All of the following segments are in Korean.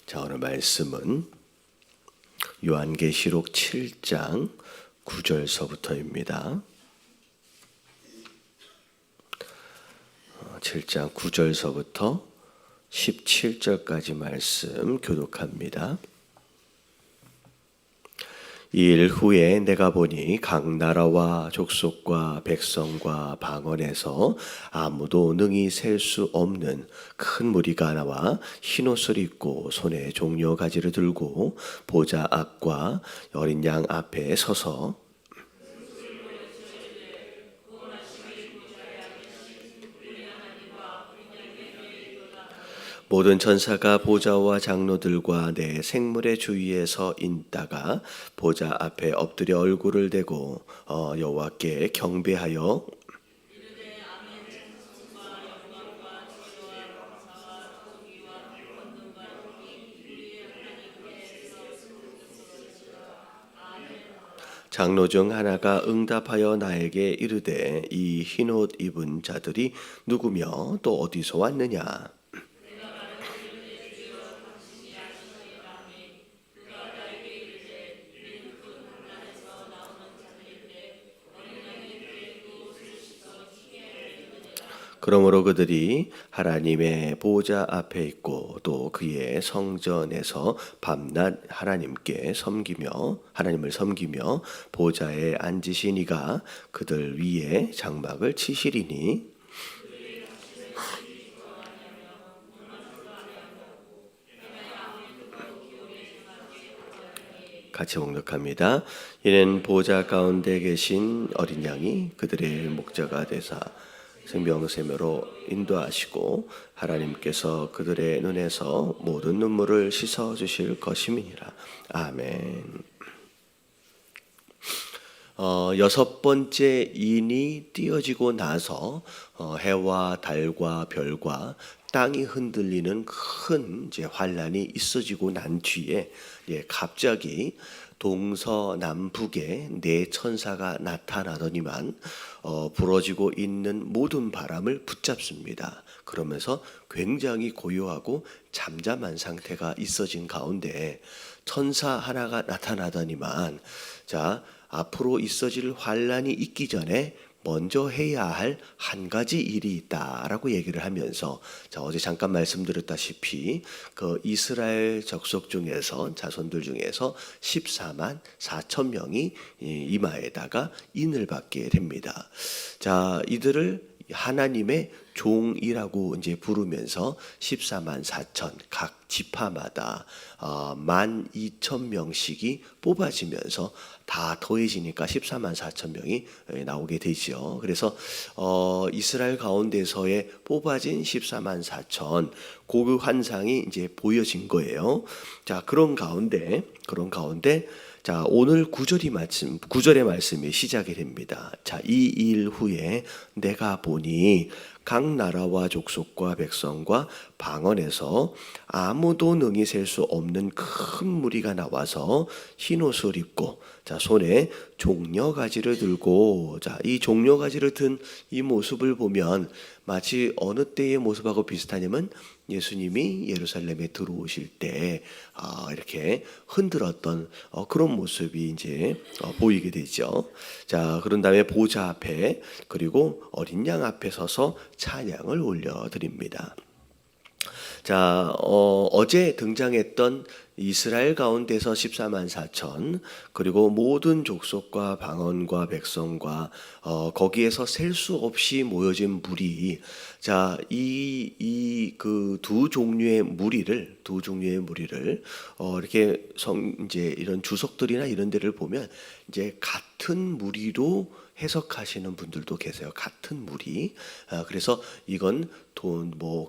자, 오늘 말씀은 요한계시록 7장 9절서부터입니다. 7장 9절서부터 17절까지 말씀 교독합니다. 이 일 후에 내가 보니 각 나라와 족속과 백성과 방언에서 아무도 능히 셀 수 없는 큰 무리가 나와 흰옷을 입고 손에 종려 가지를 들고 보좌 앞과 어린 양 앞에 서서 모든 천사가 보좌와 장로들과 내 생물의 주위에 서 있다가 보좌 앞에 엎드려 얼굴을 대고 여호와께 경배하여 장로 중 하나가 응답하여 나에게 이르되 이 흰옷 입은 자들이 누구며 또 어디서 왔느냐. 그러므로 그들이 하나님의 보좌 앞에 있고 또 그의 성전에서 밤낮 하나님을 섬기며 보좌에 앉으신 이가 그들 위에 장막을 치시리니 같이 봉독합니다. 이는 보좌 가운데 계신 어린 양이 그들의 목자가 되사 생명샘으로 인도하시고 하나님께서 그들의 눈에서 모든 눈물을 씻어 주실 것임이니라. 아멘. 여섯 번째 인이 띄어지고 나서 해와 달과 별과 땅이 흔들리는 큰 이제 환란이 있어지고 난 뒤에 갑자기 동서남북에 네 천사가 나타나더니만 불어지고 있는 모든 바람을 붙잡습니다. 그러면서 굉장히 고요하고 잠잠한 상태가 있어진 가운데 천사 하나가 나타나더니만 자, 앞으로 있어질 환란이 있기 전에 먼저 해야 할 한 가지 일이 있다라고 얘기를 하면서 자, 어제 잠깐 말씀드렸다시피 그 이스라엘 족속 중에서 자손들 중에서 14만 4천 명이 이마에다가 인을 받게 됩니다. 자, 이들을 하나님의 종이라고 이제 부르면서 14만 4천 각 지파마다 12,000명씩이 뽑아지면서 다 더해지니까 14만 4천 명이 나오게 되죠. 그래서 이스라엘 가운데서의 뽑아진 14만 4천 그 환상이 이제 보여진 거예요. 자, 그런 가운데 자, 오늘 9절의 말씀이 시작이 됩니다. 자, 이 일 후에 내가 보니 각 나라와 족속과 백성과 방언에서 아무도 능히 셀 수 없는 큰 무리가 나와서 흰옷을 입고 자, 손에 종려가지를 들고 자, 이 종려가지를 든 이 모습을 보면 마치 어느 때의 모습하고 비슷하냐면 예수님이 예루살렘에 들어오실 때 이렇게 흔들었던 그런 모습이 이제 보이게 되죠. 자, 그런 다음에 보좌 앞에 그리고 어린 양 앞에 서서 찬양을 올려드립니다. 자, 어제 등장했던 이스라엘 가운데서 14만 4천 그리고 모든 족속과 방언과 백성과 거기에서 셀 수 없이 모여진 무리 자, 이 그 두 종류의 무리를 이렇게 이제 이런 주석들이나 이런 데를 보면 이제 같은 무리로 해석하시는 분들도 계세요. 같은 무리. 그래서 이건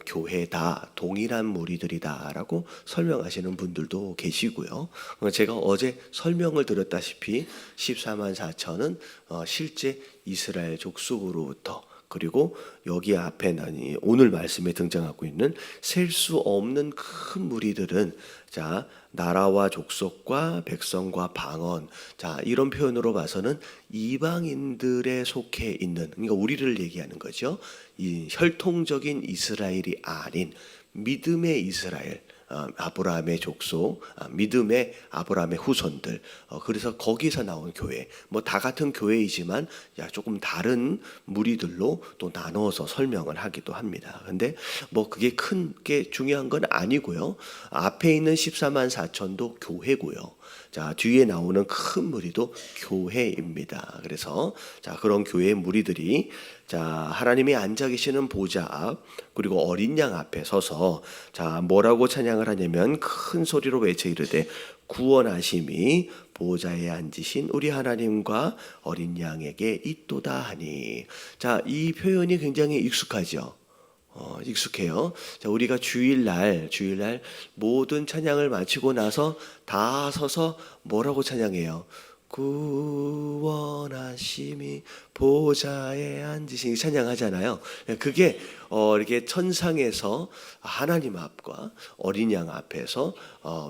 교회다, 동일한 무리들이다라고 설명하시는 분들도 계시고요. 제가 어제 설명을 드렸다시피 14만 4천은 실제 이스라엘 족속으로부터 그리고 여기 앞에 오늘 말씀에 등장하고 있는 셀 수 없는 큰 무리들은 자, 나라와 족속과 백성과 방언 자, 이런 표현으로 봐서는 이방인들에 속해 있는 그러니까 우리를 얘기하는 거죠. 이 혈통적인 이스라엘이 아닌 믿음의 이스라엘 아브라함의 족속, 믿음의 아브라함의 후손들. 그래서 거기서 나온 교회, 뭐 다 같은 교회이지만 조금 다른 무리들로 또 나눠서 설명을 하기도 합니다. 근데 뭐 그게 큰 게 중요한 건 아니고요. 앞에 있는 14만 4천도 교회고요. 자, 뒤에 나오는 큰 무리도 교회입니다. 그래서 자, 그런 교회의 무리들이 자, 하나님이 앉아 계시는 보좌 앞 그리고 어린 양 앞에 서서 자, 뭐라고 찬양을 하냐면 큰 소리로 외쳐 이르되 구원하심이 보좌에 앉으신 우리 하나님과 어린 양에게 있도다 하니. 자, 이 표현이 굉장히 익숙하죠. 익숙해요. 자, 우리가 주일날 모든 찬양을 마치고 나서 다 서서 뭐라고 찬양해요? 구원하심이 보좌에 앉으신 찬양하잖아요. 그게 이렇게 천상에서 하나님 앞과 어린 양 앞에서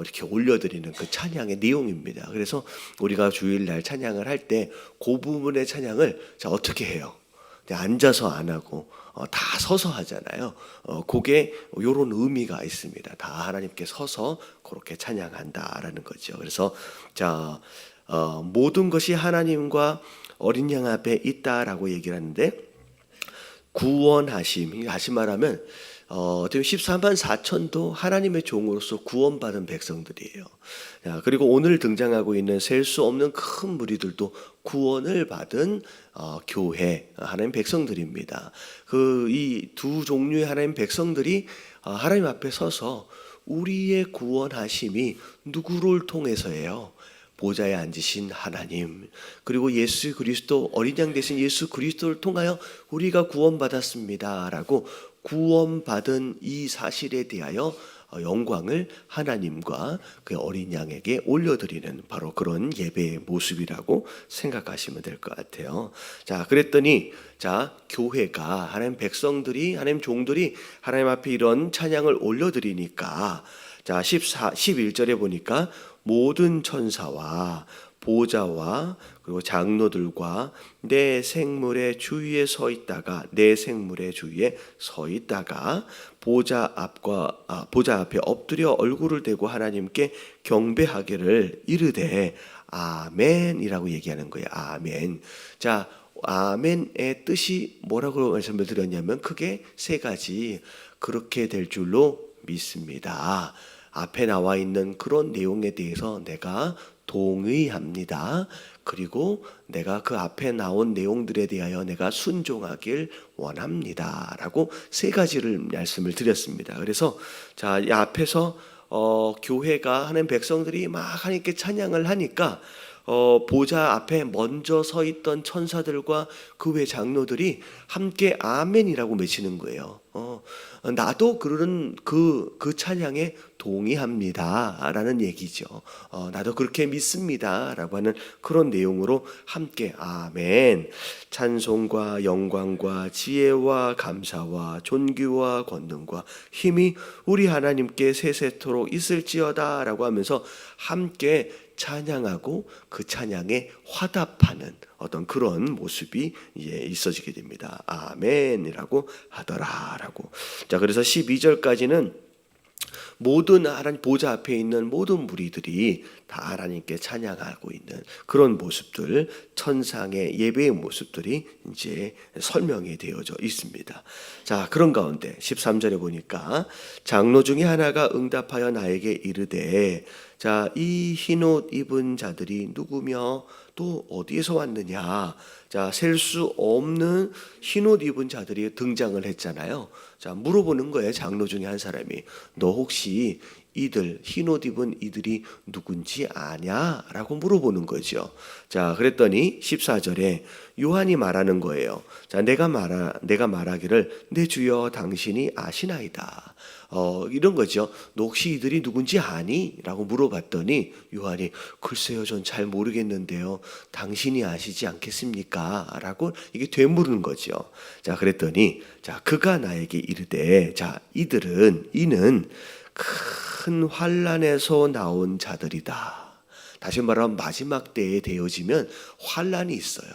이렇게 올려드리는 그 찬양의 내용입니다. 그래서 우리가 주일날 찬양을 할 때 그 부분의 찬양을 자, 어떻게 해요? 앉아서 안 하고 다 서서 하잖아요. 그게 이런 의미가 있습니다. 다 하나님께 서서 그렇게 찬양한다라는 거죠. 그래서 자, 모든 것이 하나님과 어린 양 앞에 있다라고 얘기를 하는데 구원하심, 다시 말하면 14만 4천도 하나님의 종으로서 구원받은 백성들이에요. 자, 그리고 오늘 등장하고 있는 셀 수 없는 큰 무리들도 구원을 받은 교회, 하나님 백성들입니다. 이 두 종류의 하나님 백성들이 하나님 앞에 서서 우리의 구원하심이 누구를 통해서예요? 보좌에 앉으신 하나님, 그리고 예수 그리스도, 어린 양 되신 예수 그리스도를 통하여 우리가 구원받았습니다 라고 구원받은 이 사실에 대하여 영광을 하나님과 그 어린 양에게 올려드리는 바로 그런 예배의 모습이라고 생각하시면 될 것 같아요. 자, 그랬더니 자, 교회가 하나님 백성들이, 하나님 종들이 하나님 앞에 이런 찬양을 올려드리니까 자, 11절에 보니까 모든 천사와 보좌와 그리고 장로들과 내 생물의 주위에 서 있다가 보좌 앞에 엎드려 얼굴을 대고 하나님께 경배하기를 이르되 아멘이라고 얘기하는 거예요. 아멘. 자, 아멘의 뜻이 뭐라고 말씀을 드렸냐면 크게 세 가지. 그렇게 될 줄로 믿습니다. 앞에 나와 있는 그런 내용에 대해서 내가 동의합니다. 그리고 내가 그 앞에 나온 내용들에 대하여 내가 순종하길 원합니다. 라고 세 가지를 말씀을 드렸습니다. 그래서 자, 이 앞에서 교회가 하는 백성들이 막 하나님께 찬양을 하니까 보좌 앞에 먼저 서 있던 천사들과 그 외 장로들이 함께 아멘이라고 외치는 거예요. 나도 그런 그 찬양에 동의합니다 라는 얘기죠. 나도 그렇게 믿습니다 라고 하는 그런 내용으로 함께 아멘. 찬송과 영광과 지혜와 감사와 존귀와 권능과 힘이 우리 하나님께 세세토록 있을지어다 라고 하면서 함께 찬양하고 그 찬양에 화답하는 어떤 그런 모습이 있어지게 됩니다. 아멘이라고 하더라라고. 자, 그래서 12절까지는 모든 하나님 보좌 앞에 있는 모든 무리들이 다 하나님께 찬양하고 있는 그런 모습들, 천상의 예배의 모습들이 이제 설명이 되어져 있습니다. 자, 그런 가운데 13절에 보니까 장로 중에 하나가 응답하여 나에게 이르되 자, 이 흰옷 입은 자들이 누구며 또 어디에서 왔느냐. 자, 셀 수 없는 흰옷 입은 자들이 등장을 했잖아요. 자, 물어보는 거예요. 장로 중에 한 사람이. 너 혹시 이들 흰옷 입은 이들이 누군지 아냐? 라고 물어보는 거죠. 자, 그랬더니 14절에 요한이 말하는 거예요. 자, 내가 말하기를 내 주여 당신이 아시나이다. 이런 거죠. 너 혹시 이들이 누군지 아니? 라고 물어봤더니 요한이 글쎄요, 전 잘 모르겠는데요. 당신이 아시지 않겠습니까? 라고 이게 되물는 거죠. 자, 그랬더니 자, 그가 나에게 이르되 자, 이는 큰 환난에서 나온 자들이다. 다시 말하면 마지막 때에 되어지면 환난이 있어요.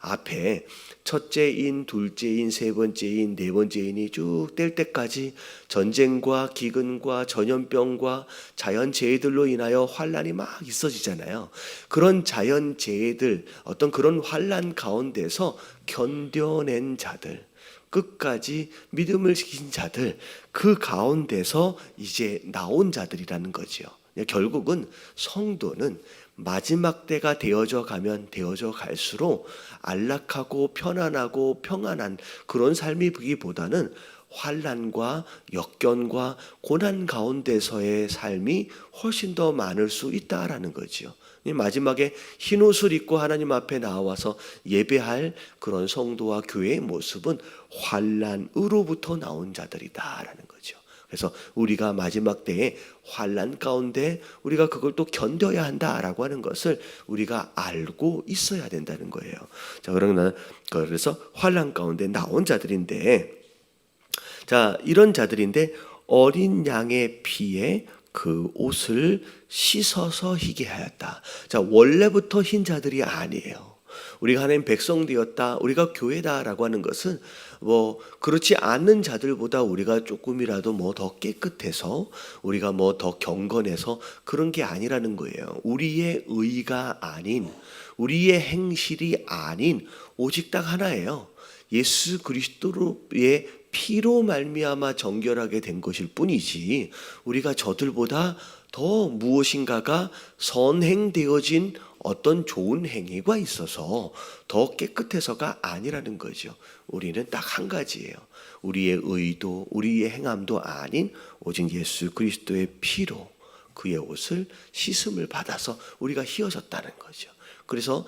앞에 첫째인, 둘째인, 세 번째인, 네 번째인이 쭉 뗄 때까지 전쟁과 기근과 전염병과 자연재해들로 인하여 환란이 막 있어지잖아요. 그런 자연재해들, 어떤 그런 환란 가운데서 견뎌낸 자들, 끝까지 믿음을 지킨 자들, 그 가운데서 이제 나온 자들이라는 거지요. 결국은 성도는 마지막 때가 되어져 가면 되어져 갈수록 안락하고 편안하고 평안한 그런 삶이 보기보다는 환난과 역경과 고난 가운데서의 삶이 훨씬 더 많을 수 있다라는 거지요. 마지막에 흰 옷을 입고 하나님 앞에 나와서 예배할 그런 성도와 교회의 모습은 환난으로부터 나온 자들이다라는 거죠. 그래서 우리가 마지막 때에 환난 가운데 우리가 그걸 또 견뎌야 한다라고 하는 것을 우리가 알고 있어야 된다는 거예요. 자, 그래서 환난 가운데 나온 자들인데, 자, 이런 자들인데 어린 양의 피에 그 옷을 씻어서 희게 하였다. 자, 원래부터 흰 자들이 아니에요. 우리가 하나님 백성 되었다, 우리가 교회다라고 하는 것은 그렇지 않는 자들보다 우리가 조금이라도 더 깨끗해서 우리가 더 경건해서 그런 게 아니라는 거예요. 우리의 의가 아닌, 우리의 행실이 아닌 오직 딱 하나예요. 예수 그리스도의 피로 말미암아 정결하게 된 것일 뿐이지, 우리가 저들보다 더 무엇인가가 선행되어진 어떤 좋은 행위가 있어서 더 깨끗해서가 아니라는 거죠. 우리는 딱 한 가지예요. 우리의 의도, 우리의 행함도 아닌 오직 예수 그리스도의 피로 그의 옷을 씻음을 받아서 우리가 희어졌다는 거죠. 그래서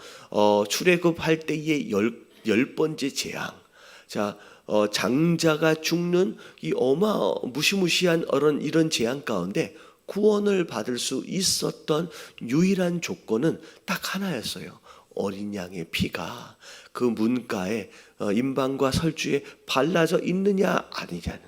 출애굽할 때의 열 번째 재앙, 자, 장자가 죽는 이 무시무시한 이런 재앙 가운데 구원을 받을 수 있었던 유일한 조건은 딱 하나였어요. 어린 양의 피가 그 문가에 임방과 설주에 발라져 있느냐 아니냐는,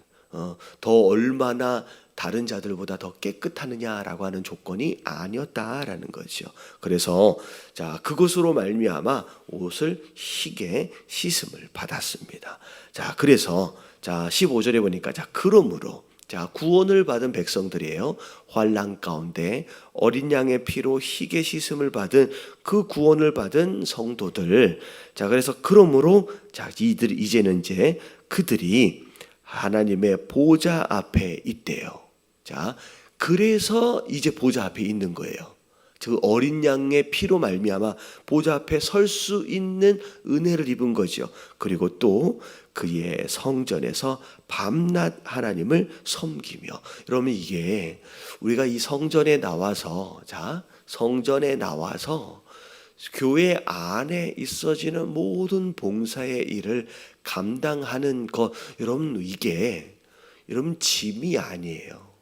더 얼마나 다른 자들보다 더 깨끗하느냐라고 하는 조건이 아니었다라는 거죠. 그래서 자, 그것으로 말미암아 옷을 희게 씻음을 받았습니다. 자, 그래서 자 15절에 보니까 자 그러므로, 자, 구원을 받은 백성들이에요. 환난 가운데 어린 양의 피로 희게 씻음을 받은 그 구원을 받은 성도들. 자, 그래서 그러므로 자, 이제는 이제 그들이 하나님의 보좌 앞에 있대요. 자, 그래서 이제 보좌 앞에 있는 거예요. 그 어린 양의 피로 말미암아 보좌 앞에 설 수 있는 은혜를 입은 거죠. 그리고 또 그의 성전에서 밤낮 하나님을 섬기며. 여러분, 이게 우리가 이 성전에 나와서, 자, 성전에 나와서 교회 안에 있어지는 모든 봉사의 일을 감당하는 것, 여러분, 이게 여러분 짐이 아니에요.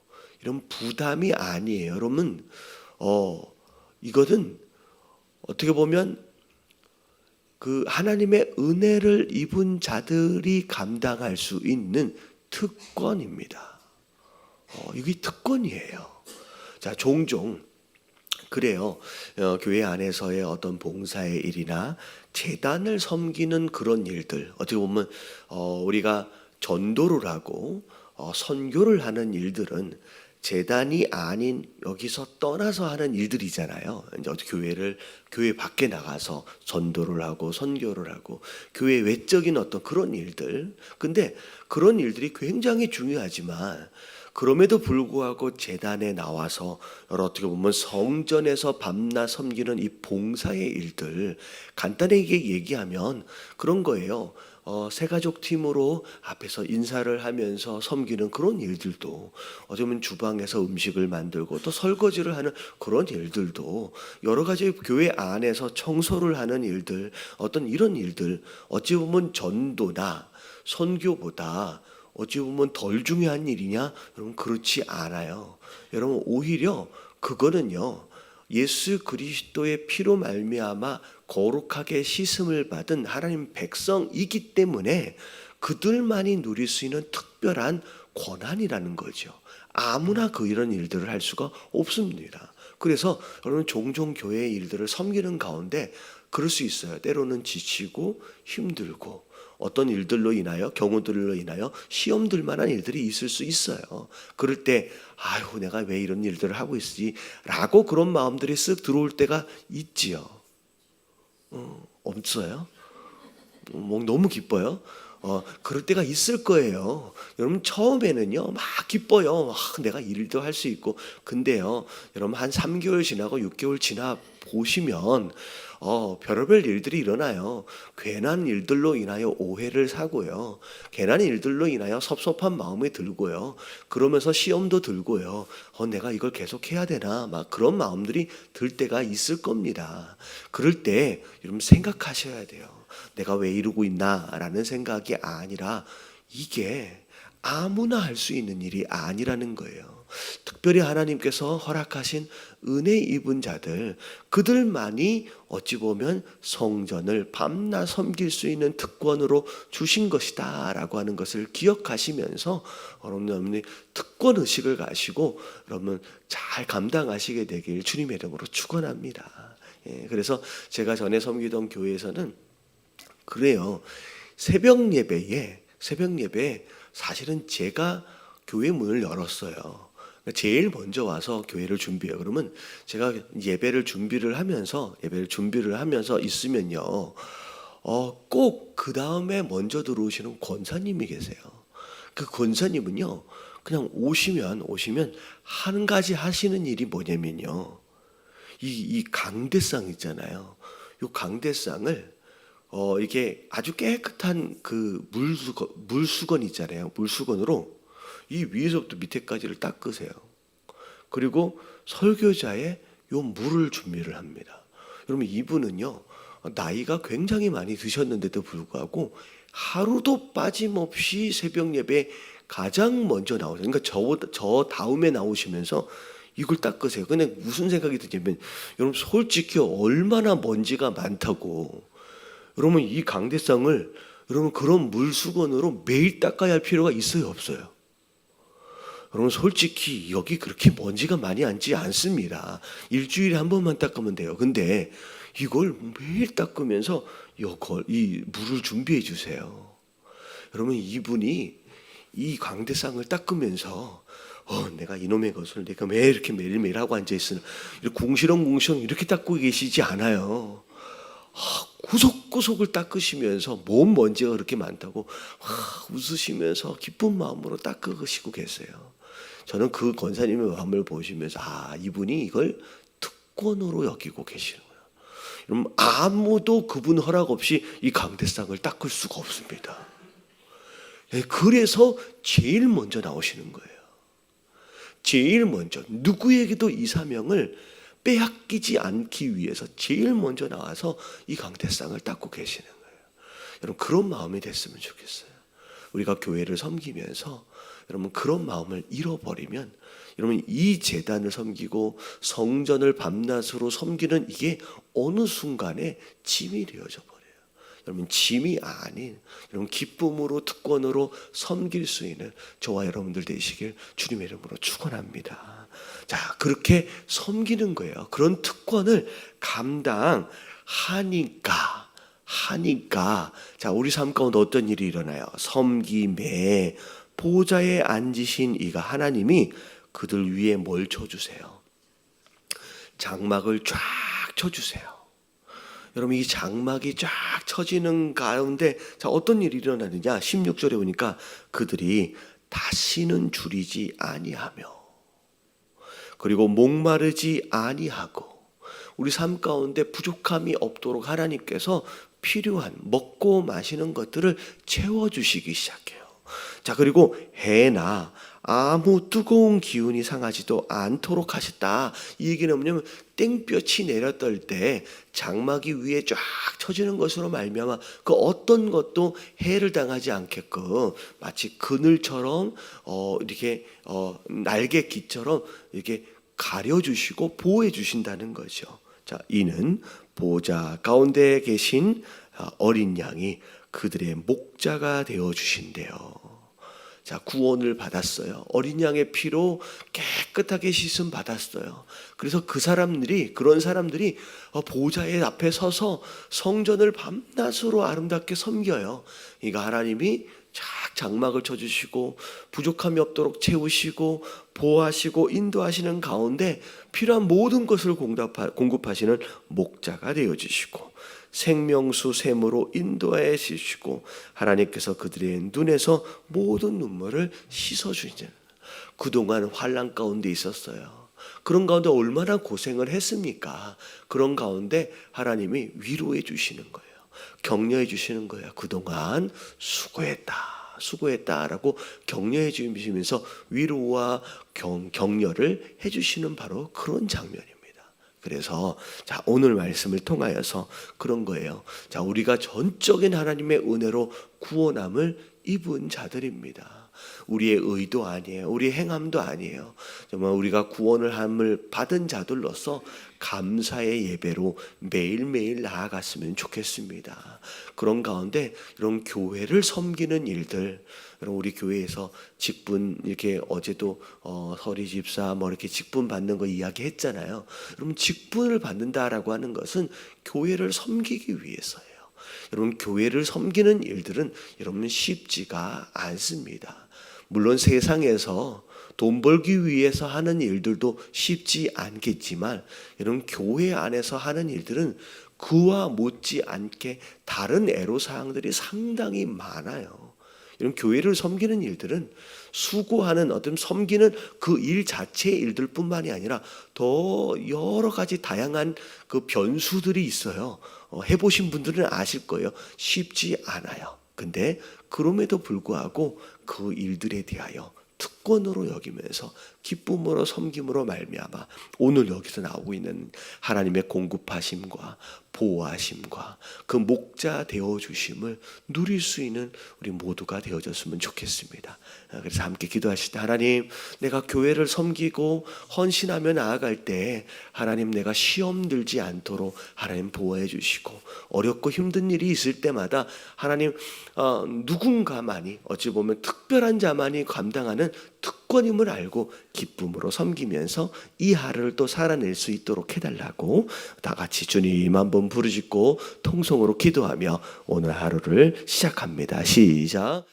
이런 부담이 아니에요. 여러분, 이것은 어떻게 보면 그 하나님의 은혜를 입은 자들이 감당할 수 있는 특권입니다. 이게 특권이에요. 자, 종종 그래요. 교회 안에서의 어떤 봉사의 일이나 제단을 섬기는 그런 일들, 어떻게 보면 우리가 전도를 하고 선교를 하는 일들은 제단이 아닌 여기서 떠나서 하는 일들이잖아요. 이제 교회 밖에 나가서 전도를 하고 선교를 하고 교회 외적인 어떤 그런 일들. 근데 그런 일들이 굉장히 중요하지만 그럼에도 불구하고 제단에 나와서 어떻게 보면 성전에서 밤낮 섬기는 이 봉사의 일들, 간단하게 얘기하면 그런 거예요. 새가족 팀으로 앞에서 인사를 하면서 섬기는 그런 일들도, 어쩌면 주방에서 음식을 만들고 또 설거지를 하는 그런 일들도, 여러 가지 교회 안에서 청소를 하는 일들, 어떤 이런 일들, 어찌 보면 전도나 선교보다 어찌 보면 덜 중요한 일이냐? 여러분, 그렇지 않아요. 여러분, 오히려 그거는요, 예수 그리스도의 피로 말미암아 거룩하게 씻음을 받은 하나님 백성이기 때문에 그들만이 누릴 수 있는 특별한 권한이라는 거죠. 아무나 이런 일들을 할 수가 없습니다. 그래서 여러분, 종종 교회의 일들을 섬기는 가운데 그럴 수 있어요. 때로는 지치고 힘들고 어떤 일들로 인하여 경우들로 인하여 시험들 만한 일들이 있을 수 있어요. 그럴 때 아유 내가 왜 이런 일들을 하고 있지 라고 그런 마음들이 쓱 들어올 때가 있지요. 없어요? 뭐 너무 기뻐요. 그럴 때가 있을 거예요. 여러분 처음에는요 막 기뻐요. 내가 일도 할 수 있고. 근데요 여러분 한 3개월 지나고 6개월 지나 보시면 별의별 일들이 일어나요. 괜한 일들로 인하여 오해를 사고요. 괜한 일들로 인하여 섭섭한 마음이 들고요. 그러면서 시험도 들고요. 내가 이걸 계속 해야 되나 막 그런 마음들이 들 때가 있을 겁니다. 그럴 때 여러분 생각하셔야 돼요. 내가 왜 이러고 있나라는 생각이 아니라 이게 아무나 할 수 있는 일이 아니라는 거예요. 특별히 하나님께서 허락하신 은혜 입은 자들, 그들만이 어찌 보면 성전을 밤낮 섬길 수 있는 특권으로 주신 것이다 라고 하는 것을 기억하시면서 여러분이 특권 의식을 가지고 여러분 잘 감당하시게 되길 주님의 이름으로 축원합니다. 그래서 제가 전에 섬기던 교회에서는 그래요. 새벽 예배에 사실은 제가 교회 문을 열었어요. 제일 먼저 와서 교회를 준비해요. 그러면 제가 예배를 준비를 하면서 있으면요. 꼭 그 다음에 먼저 들어오시는 권사님이 계세요. 그 권사님은요. 그냥 오시면 한 가지 하시는 일이 뭐냐면요. 이 강대상 있잖아요. 이 강대상을 이게 아주 깨끗한 그 물수건 있잖아요. 물수건으로 이 위에서부터 밑에까지를 닦으세요. 그리고 설교자의 요 물을 준비를 합니다. 여러분 이분은요 나이가 굉장히 많이 드셨는데도 불구하고 하루도 빠짐없이 새벽 예배 가장 먼저 나오세요. 그러니까 저 다음에 나오시면서 이걸 닦으세요. 근데 무슨 생각이 드냐면 여러분 솔직히 얼마나 먼지가 많다고. 여러분 이 강대상을 여러분 그런 물수건으로 매일 닦아야 할 필요가 있어요, 없어요? 여러분 솔직히 여기 그렇게 먼지가 많이 앉지 않습니다. 일주일에 한 번만 닦으면 돼요. 근데 이걸 매일 닦으면서 이 물을 준비해 주세요. 여러분 이분이 이 강대상을 닦으면서 내가 이놈의 것을 내가 왜 이렇게 매일매일 하고 앉아있으나 궁시렁궁시렁 이렇게 닦고 계시지 않아요. 구석구석을 닦으시면서 몸 먼지가 그렇게 많다고 웃으시면서 기쁜 마음으로 닦으시고 계세요. 저는 그 권사님의 마음을 보시면서 이분이 이걸 특권으로 여기고 계시는 거예요. 여러분 아무도 그분 허락 없이 이 강대상을 닦을 수가 없습니다. 그래서 제일 먼저 나오시는 거예요. 제일 먼저 누구에게도 이 사명을 빼앗기지 않기 위해서 제일 먼저 나와서 이 강대상을 닦고 계시는 거예요. 여러분 그런 마음이 됐으면 좋겠어요. 우리가 교회를 섬기면서 여러분 그런 마음을 잃어버리면 여러분 이 제단을 섬기고 성전을 밤낮으로 섬기는 이게 어느 순간에 짐이 되어져 버려요. 여러분 짐이 아닌 여러분 기쁨으로 특권으로 섬길 수 있는 저와 여러분들 되시길 주님의 이름으로 축원합니다. 자, 그렇게 섬기는 거예요. 그런 특권을 감당하니까 자, 우리 삶 가운데 어떤 일이 일어나요? 섬김에 보좌에 앉으신 이가 하나님이 그들 위에 뭘 쳐주세요? 장막을 쫙 쳐주세요. 여러분 이 장막이 쫙 쳐지는 가운데 자 어떤 일이 일어나느냐 16절에 보니까 그들이 다시는 줄이지 아니하며 그리고 목마르지 아니하고 우리 삶 가운데 부족함이 없도록 하나님께서 필요한 먹고 마시는 것들을 채워주시기 시작해요. 자 그리고 해나 아무 뜨거운 기운이 상하지도 않도록 하셨다. 이 얘기는 뭐냐면 땡볕이 내렸을 때 장막이 위에 쫙 쳐지는 것으로 말미암아 그 어떤 것도 해를 당하지 않게끔 마치 그늘처럼 이렇게 날개깃처럼 이렇게 가려주시고 보호해 주신다는 거죠. 자, 이는 보좌 가운데 계신 어린 양이 그들의 목자가 되어 주신대요. 자, 구원을 받았어요. 어린 양의 피로 깨끗하게 씻음 받았어요. 그래서 그런 사람들이 보좌의 앞에 서서 성전을 밤낮으로 아름답게 섬겨요. 그러니까 하나님이 장막을 쳐주시고 부족함이 없도록 채우시고 보호하시고 인도하시는 가운데 필요한 모든 것을 공급하시는 목자가 되어주시고 생명수 샘으로 인도해 주시고 하나님께서 그들의 눈에서 모든 눈물을 씻어주시는, 그동안 환난 가운데 있었어요. 그런 가운데 얼마나 고생을 했습니까? 그런 가운데 하나님이 위로해 주시는 거예요. 격려해 주시는 거예요. 그동안 수고했다라고 격려해 주시면서 위로와 격려를 해 주시는 바로 그런 장면입니다. 그래서 자, 오늘 말씀을 통하여서 그런 거예요. 자, 우리가 전적인 하나님의 은혜로 구원함을 입은 자들입니다. 우리의 의도 아니에요. 우리의 행함도 아니에요. 정말 우리가 구원을 함을 받은 자들로서 감사의 예배로 매일매일 나아갔으면 좋겠습니다. 그런 가운데 이런 교회를 섬기는 일들, 우리 교회에서 직분 이렇게 어제도 서리 집사 이렇게 직분 받는 거 이야기했잖아요. 여러분, 직분을 받는다라고 하는 것은 교회를 섬기기 위해서예요. 여러분, 교회를 섬기는 일들은 여러분 쉽지가 않습니다. 물론 세상에서 돈 벌기 위해서 하는 일들도 쉽지 않겠지만 여러분, 교회 안에서 하는 일들은 그와 못지않게 다른 애로사항들이 상당히 많아요. 이런 교회를 섬기는 일들은 수고하는 섬기는 그 일 자체의 일들뿐만이 아니라 더 여러 가지 다양한 그 변수들이 있어요. 해보신 분들은 아실 거예요. 쉽지 않아요. 근데 그럼에도 불구하고 그 일들에 대하여 특권으로 여기면서 기쁨으로 섬김으로 말미암아 오늘 여기서 나오고 있는 하나님의 공급하심과 보호하심과 그 목자 되어주심을 누릴 수 있는 우리 모두가 되어졌으면 좋겠습니다. 그래서 함께 기도하실 때, 하나님, 내가 교회를 섬기고 헌신하며 나아갈 때 하나님, 내가 시험 들지 않도록 하나님 보호해 주시고, 어렵고 힘든 일이 있을 때마다 하나님, 누군가만이, 어찌 보면 특별한 자만이 감당하는 특권임을 알고 기쁨으로 섬기면서 이 하루를 또 살아낼 수 있도록 해달라고 다 같이 주님 한번 부르짖고 통성으로 기도하며 오늘 하루를 시작합니다. 시작.